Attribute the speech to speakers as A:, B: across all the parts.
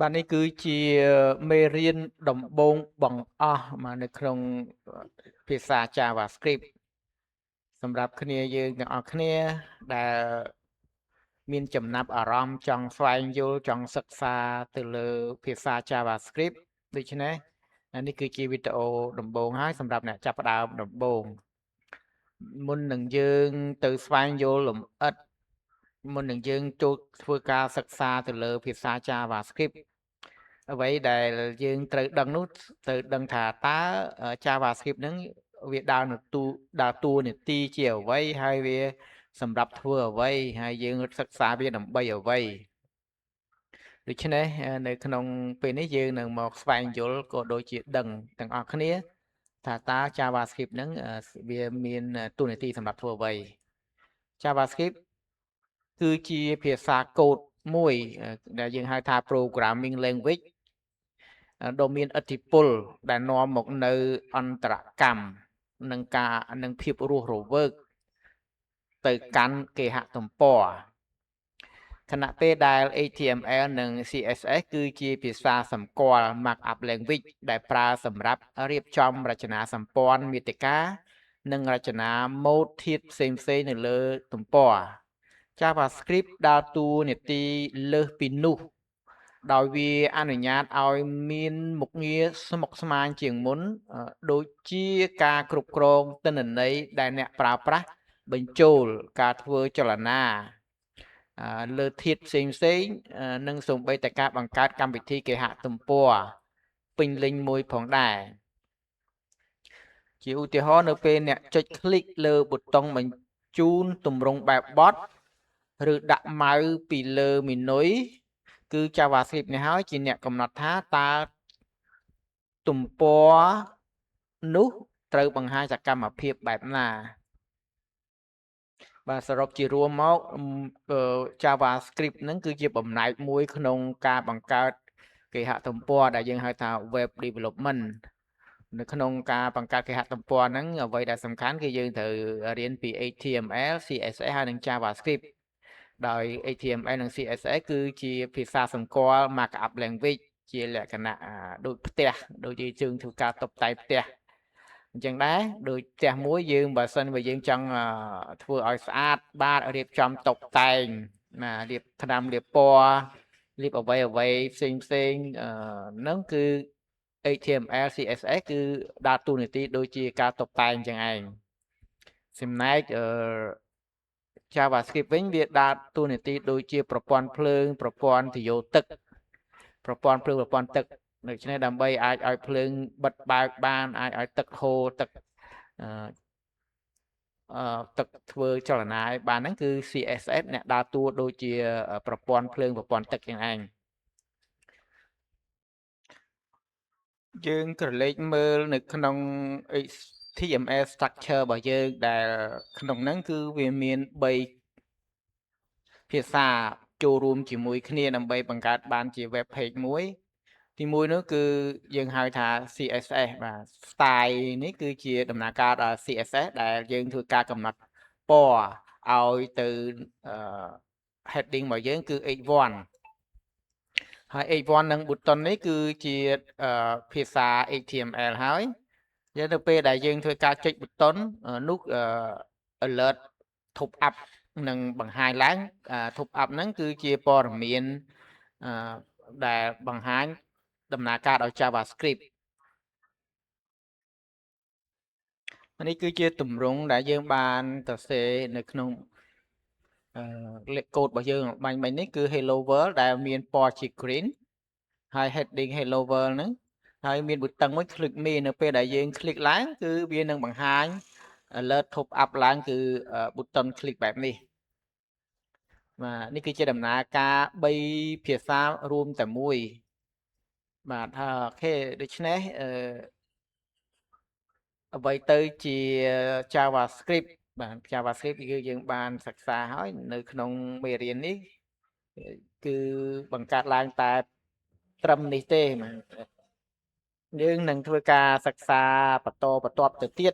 A: បាទនេះគឺជាមេរៀនដំបូងបង្អស់មកនៅក្នុងភាសា JavaScript សម្រាប់គ្នាយើងទាំងអស់គ្នាដែលមានចំណាប់អារម្មណ៍ចង់ស្វែងយល់ចង់សិក្សាទៅលើភាសា JavaScript ដូច្នេះនេះគឺជាវីដេអូដំបូងហើយសម្រាប់អ្នកចាប់ផ្ដើមដំបូងមុននឹងយើងទៅស្វែងយល់លម្អិតមុននឹងយើងចូលធ្វើការសិក្សាទៅលើភាសា JavaScript អ្វីដែលយើងត្រូវដឹងនោះត្រូវដឹងថាតើ JavaScript ហ្នឹងវាដើរតួនាទីជាអ្វីហើយវាសម្រាប់ធ្វើអ្វីហើយយើងសិក្សាវាដើម្បីអ្វីដូច្នេះនៅក្នុងពេលនេះយើងនឹងមកស្វែងយល់ក៏ដូចជាដឹងទាំងអស់គ្នាថាតើ JavaScript ហ្នឹងវាមានតួនាទីសម្រាប់ធ្វើអ្វី JavaScript គឺជាភាសាកូដមួយដែលយើងហៅថា programming language ដ៏មានឥទ្ធិពលដែលនាំមកនៅអន្តរកម្មនិងភាពរស់រវើកទៅកាន់គេហទំព័រខណៈពេលដែល HTML និង CSS គឺជាភាសាសម្គាល់ Markup Language ដែលប្រើសម្រាប់រៀបចំរចនាសម្ព័ន្ធមាតិកានិងរចនាម៉ូដធាតុផ្សេងៗនៅលើទំព័រ JavaScript ដើរតួនាទីលើសពីនោះដោយវាអនុញ្ញាតឲ្យមានមុខងារស្មុគស្មាញជាងមុនដូចជាការគ្រប់គ្រងទិន្នន័យដែលអ្នកប្រើប្រាស់បញ្ចូលការធ្វើចលនាលើធាតុផ្សេងនិងសូម្បីតែការបង្កើតកម្មវិធីគេហទំព័រពេញលេញមួយផងដែរជាឧទាហរណ៍នៅពេលអ្នកចុចคลิกលើប៊ូតុងបញ្ជូនទម្រង់បែបបត់ឬដាក់ម៉ៅពីលើមីនុយគឺ JavaScript នេះហើយជាអ្នកកំណត់ថាតើទំព័រនោះត្រូវបង្ហាញសកម្មភាពបែបណាបាទសរុបជារួមមក JavaScript ហ្នឹងគឺជាបំណែកមួយក្នុងការបង្កើតគេហទំព័រដែលយើងហៅថា Web Development នៅក្នុងការបង្កើតគេហទំព័រហ្នឹងអ្វីដែលសំខាន់គឺយើងត្រូវរៀនពី HTML CSS ហើយនិង JavaScript ដោយ HTML និង CSS គឺជាភាសាសម្គាល់ Markup Language ជាលក្ខណៈដូចផ្ទះដូចជាជើងធ្វើការតុបតែងផ្ទះអញ្ចឹងដែរដូចផ្ទះមួយយើងបើសិនបើយើងចង់ធ្វើឲ្យស្អាតបាតរៀបចំតុបតែងលាបថ្នាំលាបពណ៌លាបអ្វីផ្សេងហ្នឹងគឺ HTML CSS គឺដើរតួនាទីដូចជាការតុបតែងអញ្ចឹងឯងចំណែកJavaScript វិញវាដើរតួនាទីដូចជាប្រព័ន្ធភ្លើងប្រព័ន្ធទយោទឹកប្រព័ន្ធភ្លើងប្រព័ន្ធទឹកដូច្នេះដើម្បីអាចឲ្យភ្លើងបិទបើកបានអាចឲ្យទឹកហូរទឹកធ្វើចលនាឲ្យបានហ្នឹងគឺ CSS អ្នកដើរតួដូចជាប្រព័ន្ធភ្លើងប្រព័ន្ធទឹកយ៉ាងឯងយើងក្រឡេកមើលនៅក្នុង HTML structure របស់យើងដែលក្នុងហ្នឹងគឺវាមាន3ភាសាចូលរួមជាមួយគ្នាដើម្បីបង្កើតបានជា web page មួយទីមួយនោះគឺយើងហៅថា CSS បាទ style នេះគឺជាដំណើរការដល់ CSS ដែលយើងធ្វើការកំណត់ពណ៌ឲ្យទៅ heading របស់យើងគឺ H1 ហើយ H1 និង button នេះគឺជាភាសា HTML ហើយយើងទៅពេលដែលយើងធ្វើការចុច button នោះ alert top up នឹងបង្ហាញឡើង top up ហ្នឹងគឺជាព័ត៌មានដែលបង្ហាញដំណើរការដោយ JavaScript នេះគឺជាទម្រង់ដែលយើងបានសរសេរនៅក្នុងលេខកូដរបស់យើងបាញ់នេះគឺ Hello World ដែលមានពណ៌ជា green ហើយ heading Hello World ហ្នឹងហើយមានប៊ូតុងមួយ click me នៅពេលដែលយើង click ឡើងគឺវានឹងបង្ហាញ alert top up ឡើងគឺប៊ូតុង click បែបនេះបាទនេះគឺជាដំណើរការ3ភាសារួមតែមួយបាទអូខេដូច្នេះអ្វីទៅជា JavaScript បាទ JavaScript គឺយើងបានសិក្សាហើយនៅក្នុងមេរៀននេះគឺបង្កើតឡើងតែត្រឹមនេះទេបាទយើងនឹងធ្វើការសិក្សាបន្តបន្ទាប់ទៅទៀត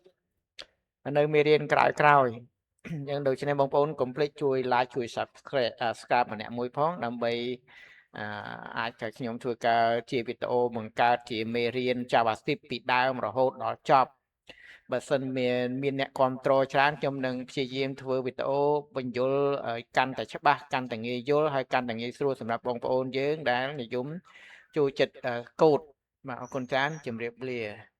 A: នៅមេរៀនក្រោយយើងដូច្នេះបងប្អូនកុំភ្លេចជួយ like ជួយ subscribe ម្នាក់មួយផងដើម្បី អាចឲ្យខ្ញុំធ្វើការជាវីដេអូបង្កើតជាមេរៀន JavaScript ពីដើមរហូតដល់ចប់បើសិនមានអ្នកគ្រប់គ្រងច្រើនខ្ញុំនឹងព្យាយាមធ្វើវីដេអូបញ្យលឲ្យកាន់តែច្បាស់កាន់តែងាយយល់ហើយកាន់តែងាយស្រួលសម្រាប់បងប្អូនយើងដែលនិយមចូលចិត្តកូដបាទអរគុណច្រើនជម្រាបលា